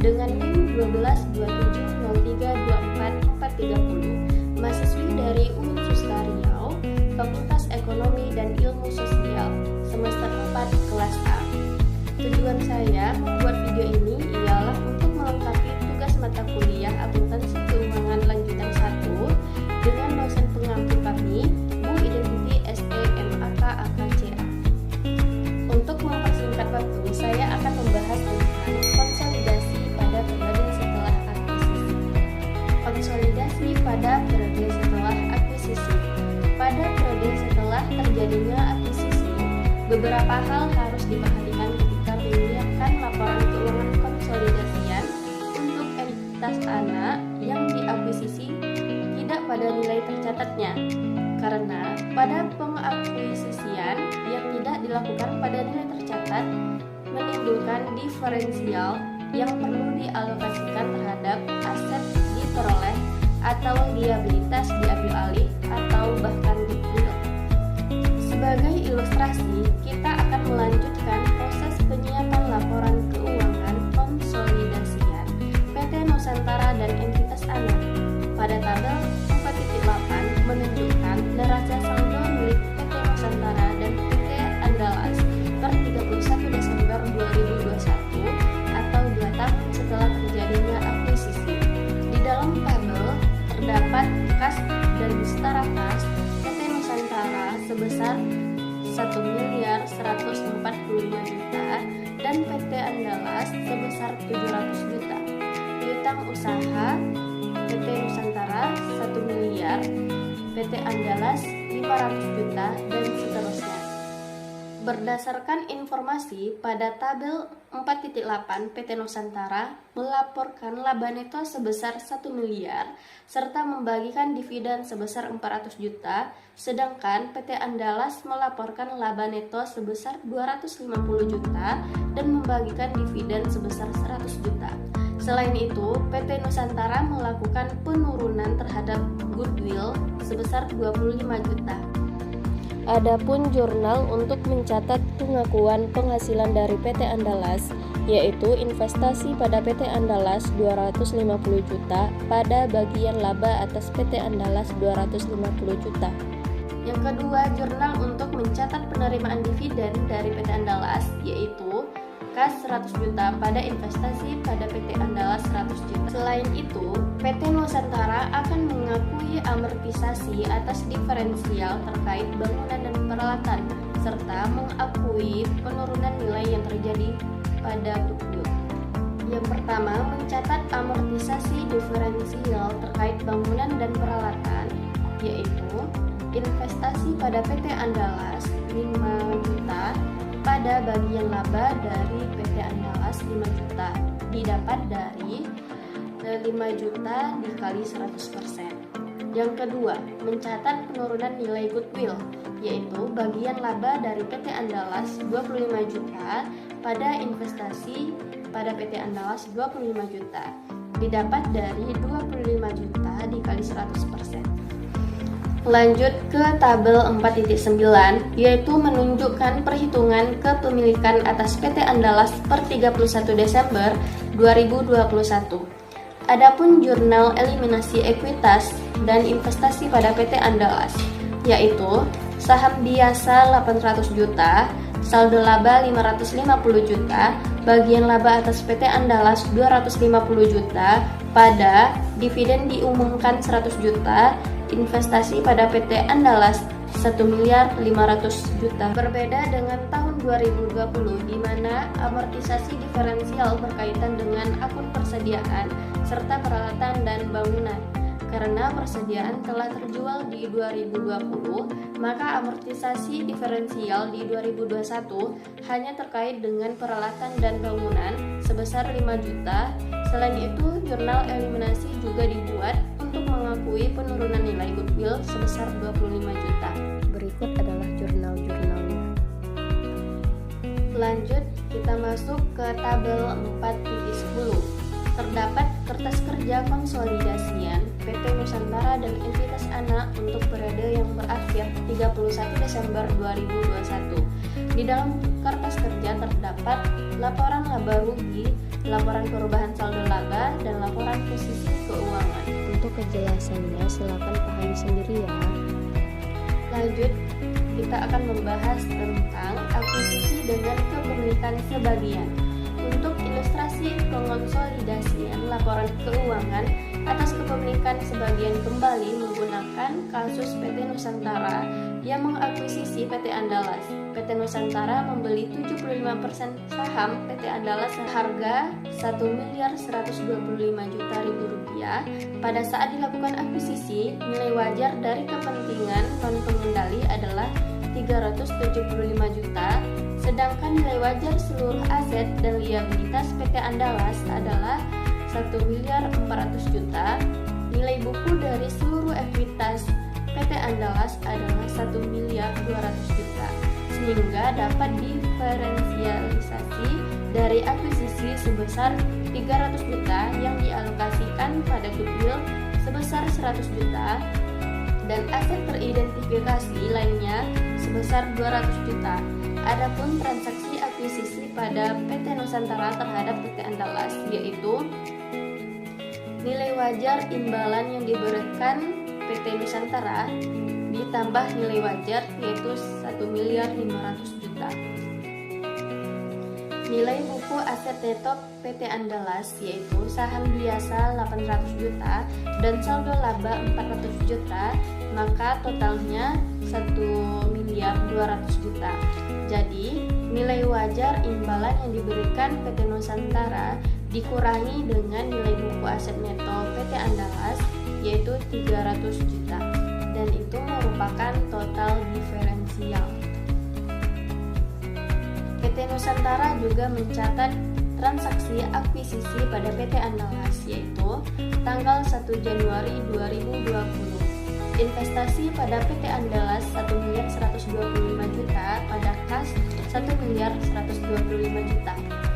dengan NIM 12270324430, mahasiswi dari UIN Susta Riau, Fakultas Ekonomi dan Ilmu Sosial, semester 4 kelas A. Tujuan saya membuat video ini ialah untuk melengkapi tugas mata kuliah Akuntansi Keuangan Lanjutan 1 dengan dosen pengampu kami, Bu Identity SE MAK AKCA. Untuk mempersingkat waktu, saya akan membahas tentang konsolidasi pada periode setelah akuisisi. Konsolidasi pada periode setelah akuisisi. Pada periode setelah terjadinya akuisisi, beberapa hal harus diperhatikan ketika menyiapkan laporan keuangan konsolidasian untuk entitas anak yang diakuisisi tidak pada nilai tercatatnya, karena pada pengakuisisian yang tidak dilakukan pada nilai tercatat menimbulkan diferensial yang perlu dialokasikan terhadap aset diperoleh atau liabilitas diambil alih atau bahkan goodwill. Sebagai ilustrasi, kita akan melanjutkan proses penyiapan laporan keuangan konsolidasian PT Nusantara dan entitas anak. Pada tabel 4.8 menunjukkan neraca saldo milik PT Nusantara dan PT Andalas per 31 Desember 2021 atau 2 tahun setelah terjadinya akuisisi. Di dalam tabel terdapat kas dan setara kas PT Nusantara sebesar 1.145.000.000 dan PT Andalas sebesar 700 juta. Piutang usaha PT Nusantara 1 miliar, PT Andalas 500 juta, dan seterusnya. Berdasarkan informasi pada tabel 4.8, PT Nusantara melaporkan laba neto sebesar 1 miliar serta membagikan dividen sebesar 400 juta, sedangkan PT Andalas melaporkan laba neto sebesar 250 juta dan membagikan dividen sebesar 100 juta. Selain itu, PT Nusantara melakukan penurunan terhadap goodwill sebesar 25 juta. Adapun jurnal untuk mencatat pengakuan penghasilan dari PT Andalas, yaitu investasi pada PT Andalas 250 juta pada bagian laba atas PT Andalas 250 juta. Yang kedua, jurnal untuk mencatat penerimaan dividen dari PT Andalas, yaitu kas 100 juta pada investasi pada PT Andalas 100 juta. Selain itu, PT Nusantara akan mengakui amortisasi atas diferensial terkait bangunan dan peralatan, serta mengakui penurunan nilai yang terjadi pada goodwill. Yang pertama, mencatat amortisasi diferensial terkait bangunan dan peralatan, yaitu investasi pada PT Andalas 5 juta pada bagian laba dari PT Andalas 5 juta didapat dari 5 juta dikali 100%. Yang kedua, mencatat penurunan nilai goodwill, yaitu bagian laba dari PT Andalas 25 juta pada investasi pada PT Andalas 25 juta didapat dari 25 juta dikali 100%. Lanjut ke tabel 4.9, yaitu menunjukkan perhitungan kepemilikan atas PT Andalas per 31 Desember 2021. Adapun jurnal eliminasi ekuitas dan investasi pada PT Andalas, yaitu saham biasa 800 juta, saldo laba 550 juta, bagian laba atas PT Andalas 250 juta, pada dividen diumumkan 100 juta, investasi pada PT Andalas 1 miliar 500 juta. Berbeda dengan tahun 2020 di mana amortisasi diferensial berkaitan dengan akun persediaan serta peralatan dan bangunan. Karena persediaan telah terjual di 2020, maka amortisasi diferensial di 2021 hanya terkait dengan peralatan dan bangunan sebesar 5 juta. Selain itu, jurnal eliminasi juga dibuat untuk mengakui penurunan nilai goodwill sebesar 25 juta. Berikut adalah jurnal-jurnalnya. Lanjut, kita masuk ke tabel 4.10. Terdapat kertas kerja konsolidasian PT Nusantara dan entitas anak untuk periode yang berakhir 31 Desember 2021. Di dalam kertas kerja terdapat laporan laba rugi, laporan perubahan saldo akuisisi keuangan. Untuk kejelasannya silakan pahami sendiri ya. Lanjut, kita akan membahas tentang akuisisi dengan kepemilikan sebagian. Untuk ilustrasi pengonsolidasian laporan keuangan atas kepemilikan sebagian kembali menggunakan kasus PT Nusantara yang mengakuisisi PT Andalas. PT Nusantara membeli 75% saham PT Andalas seharga Rp1.125.000. Pada saat dilakukan akuisisi, nilai wajar dari kepentingan non-pengendali adalah 375 juta, sedangkan nilai wajar seluruh aset dan liabilitas PT Andalas adalah 1.400.000.000. Nilai buku dari seluruh ekuitas PT Andalas adalah 1.200.000.000, sehingga dapat diferensialisasi dari akuisisi sebesar 300 juta yang dialokasikan pada goodwill sebesar 100 juta dan aset teridentifikasi lainnya sebesar 200 juta. Adapun transaksi akuisisi pada PT Nusantara terhadap PT Andalas yaitu nilai wajar imbalan yang diberikan PT Nusantara ditambah nilai wajar yaitu 1.500.000.000. Nilai buku aset neto PT Andalas yaitu saham biasa 800 juta dan saldo laba 400 juta, maka totalnya 1.200.000.000. Jadi, nilai wajar imbalan yang diberikan PT Nusantara dikurangi dengan nilai buku aset neto PT Andalas yaitu 300 juta, dan itu merupakan total diferensial. PT Nusantara juga mencatat transaksi akuisisi pada PT Andalas yaitu tanggal 1 Januari 2020. Investasi pada PT Andalas 1.125.000.000 pada kas 1.125.000.000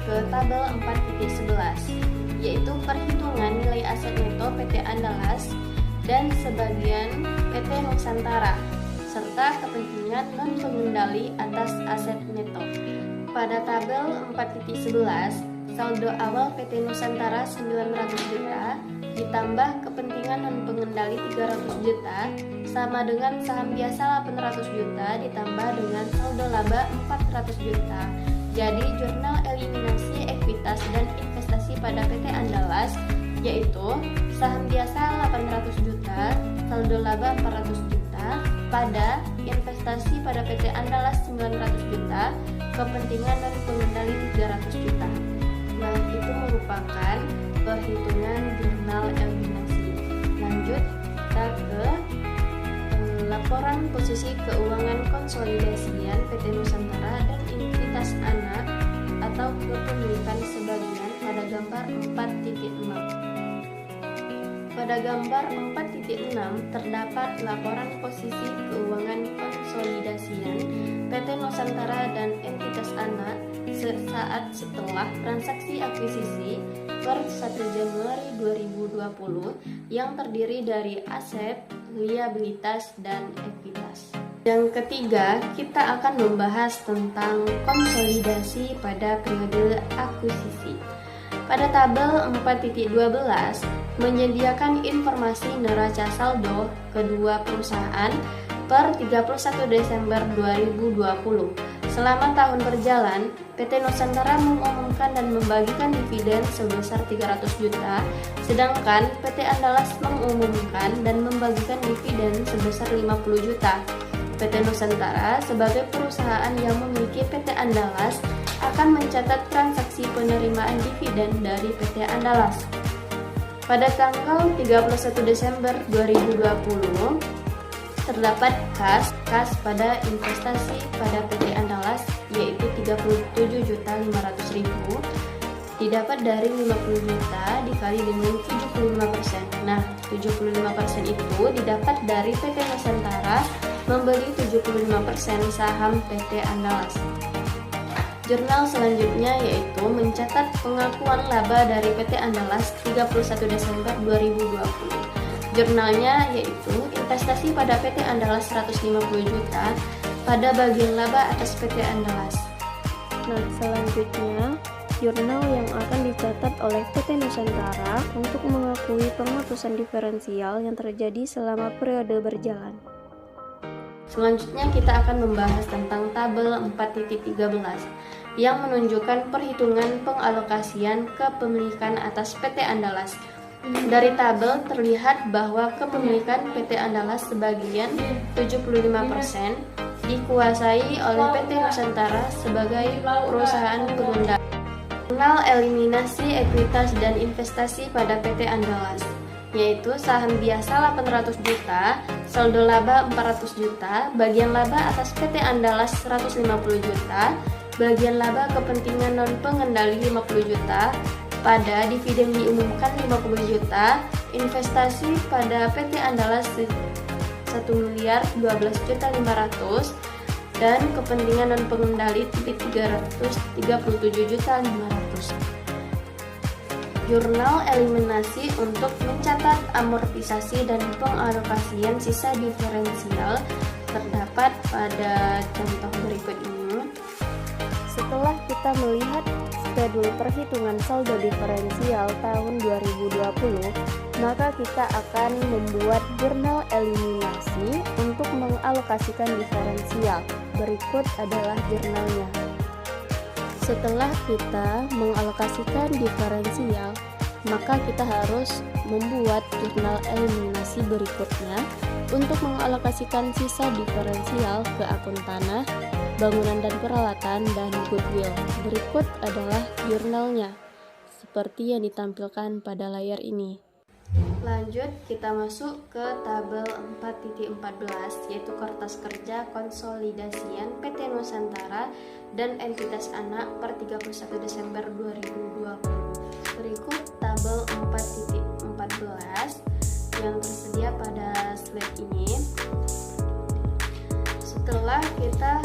ke tabel 4.11, yaitu perhitungan nilai aset neto PT Andalas dan sebagian PT Nusantara serta kepentingan non-pengendali atas aset neto. Pada tabel 4.11, saldo awal PT Nusantara 900 juta ditambah kepentingan non-pengendali 300 juta sama dengan saham biasa 800 juta ditambah dengan saldo laba 400 juta. Jadi jurnal eliminasi ekuitas dan investasi pada PT Andalas yaitu saham biasa 800 juta, saldo laba 400 juta, pada investasi pada PT Andalas 900 juta, kepentingan dan pengendali 300 juta. Nah, itu merupakan perhitungan jurnal eliminasi. Lanjut kita ke laporan posisi keuangan konsolidasian PT Nusantara dan entitas anak atau kepemilikan sebagian pada gambar 4.6. Pada gambar 4.6 terdapat laporan posisi keuangan konsolidasian PT Nusantara dan entitas anak sesaat setelah transaksi akuisisi per 1 Januari 2020 yang terdiri dari aset, liabilitas, dan ekuitas. Yang ketiga, kita akan membahas tentang konsolidasi pada periode akuisisi. Pada tabel 4.12 menyediakan informasi neraca saldo kedua perusahaan per 31 Desember 2020. Selama tahun berjalan, PT Nusantara mengumumkan dan membagikan dividen sebesar 300 juta, sedangkan PT Andalas mengumumkan dan membagikan dividen sebesar 50 juta. PT Nusantara sebagai perusahaan yang memiliki PT Andalas akan mencatat transaksi penerimaan dividen dari PT Andalas. Pada tanggal 31 Desember 2020, terdapat kas pada investasi pada PT Andalas yaitu 37.500.000 didapat dari 50 juta dikali dengan 75%. Nah, 75% itu didapat dari PT Nusantara membeli 75% saham PT Andalas. Jurnal selanjutnya yaitu mencatat pengakuan laba dari PT Andalas 31 Desember 2020. Jurnalnya yaitu investasi pada PT Andalas 150 juta pada bagian laba atas PT Andalas. Nah, selanjutnya jurnal yang akan dicatat oleh PT Nusantara untuk mengakui pengapusan diferensial yang terjadi selama periode berjalan. Selanjutnya kita akan membahas tentang tabel 4.13 yang menunjukkan perhitungan pengalokasian kepemilikan atas PT Andalas. Dari tabel terlihat bahwa kepemilikan PT Andalas sebagian 75% dikuasai oleh PT Nusantara sebagai perusahaan pengendali. Jurnal eliminasi ekuitas dan investasi pada PT Andalas, yaitu saham biasa 800 juta, saldo laba 400 juta, bagian laba atas PT Andalas 150 juta, bagian laba kepentingan non pengendali 50 juta, pada dividen diumumkan 50 juta, investasi pada PT Andalas 1.012.500.000 dan kepentingan non pengendali 337.500.000. Jurnal eliminasi untuk mencatat amortisasi dan pengalokasian sisa diferensial terdapat pada contoh berikut ini. Setelah kita melihat skedul perhitungan saldo diferensial tahun 2020, maka kita akan membuat jurnal eliminasi untuk mengalokasikan diferensial. Berikut adalah jurnalnya. Setelah kita mengalokasikan diferensial, maka kita harus membuat jurnal eliminasi berikutnya untuk mengalokasikan sisa diferensial ke akun tanah, bangunan dan peralatan, dan goodwill. Berikut adalah jurnalnya, seperti yang ditampilkan pada layar ini. Lanjut, kita masuk ke tabel 4.14, yaitu kertas kerja konsolidasian PT Nusantara dan entitas anak per 31 Desember 2020. Berikut tabel 4.14 yang tersedia pada slide ini. Setelah kita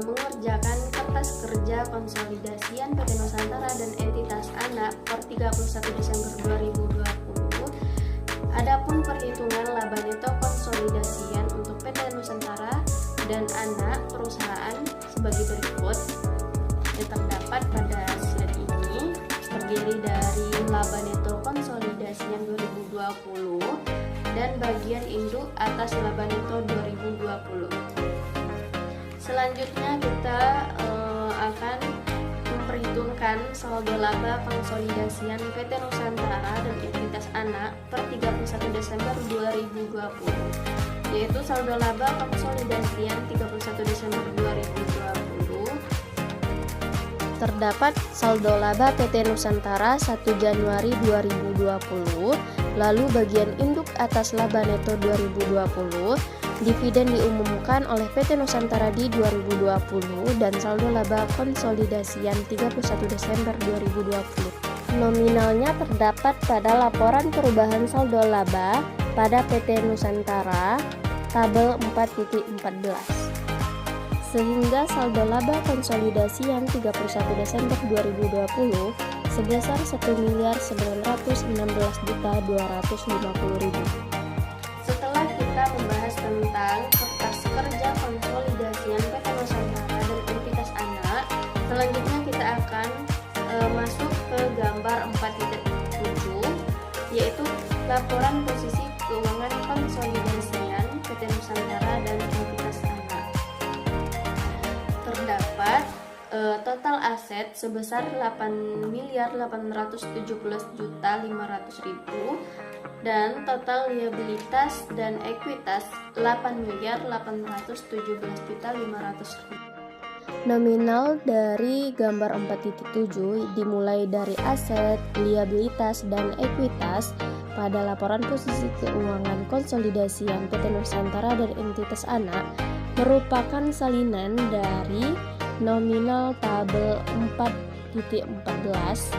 mengerjakan kertas kerja konsolidasian PT Nusantara dan entitas anak per 31 Desember 2020, adapun perhitungan laba neto konsolidasian untuk PT Nusantara dan anak perusahaan sebagai berikut yang terdapat pada slide ini, terdiri dari laba neto konsolidasian 2020 dan bagian induk atas laba neto 2020. Selanjutnya kita akan memperhitungkan saldo laba konsolidasian PT Nusantara dan entitas anak per 31 Desember 2020, yaitu saldo laba konsolidasian 31 Desember 2020. Terdapat saldo laba PT Nusantara 1 Januari 2020, lalu bagian induk atas laba neto 2020, dividen diumumkan oleh PT Nusantara di 2020, dan saldo laba konsolidasian 31 Desember 2020. Nominalnya terdapat pada laporan perubahan saldo laba pada PT Nusantara tabel 4.14. Sehingga saldo laba konsolidasi yang 31 Desember 2020 sebesar 1.916.250.000. Setelah kita membahas tentang kertas kerja konsolidasian PT Nusantara dan entitas anak, selanjutnya kita akan masuk ke gambar 4.7, yaitu laporan posisi keuangan konsolidasian PT Nusantara dan entitas anak. Terdapat total aset sebesar 8.817.500.000 dan total liabilitas dan ekuitas 8.817.500.000. Nominal dari gambar 4.7 dimulai dari aset, liabilitas, dan ekuitas pada laporan posisi keuangan konsolidasian PT Nusantara dan entitas anak merupakan salinan dari nominal tabel 4.14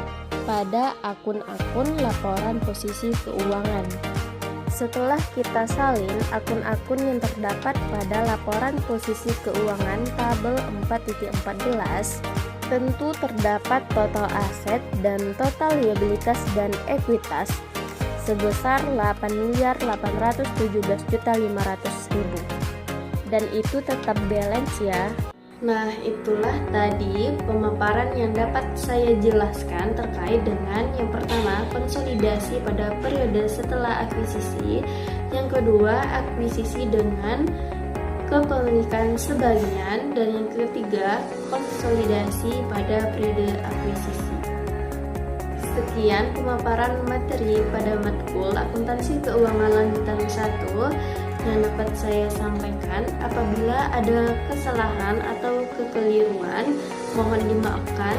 pada akun-akun laporan posisi keuangan. Setelah kita salin akun-akun yang terdapat pada laporan posisi keuangan tabel 4.14, tentu terdapat total aset dan total liabilitas dan ekuitas sebesar 8.817.500.000, dan itu tetap balance ya. Nah, itulah tadi pemaparan yang dapat saya jelaskan terkait dengan yang pertama, konsolidasi pada periode setelah akuisisi, yang kedua, akuisisi dengan kepemilikan sebagian, dan yang ketiga, konsolidasi pada periode akuisisi. Sekian pemaparan materi pada matkul Akuntansi Keuangan Lanjutan 1 yang dapat saya sampaikan. Apabila ada kesalahan atau kekeliruan, mohon dimaafkan.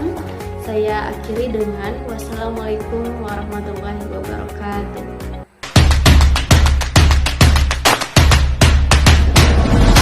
Saya akhiri dengan wassalamualaikum warahmatullahi wabarakatuh.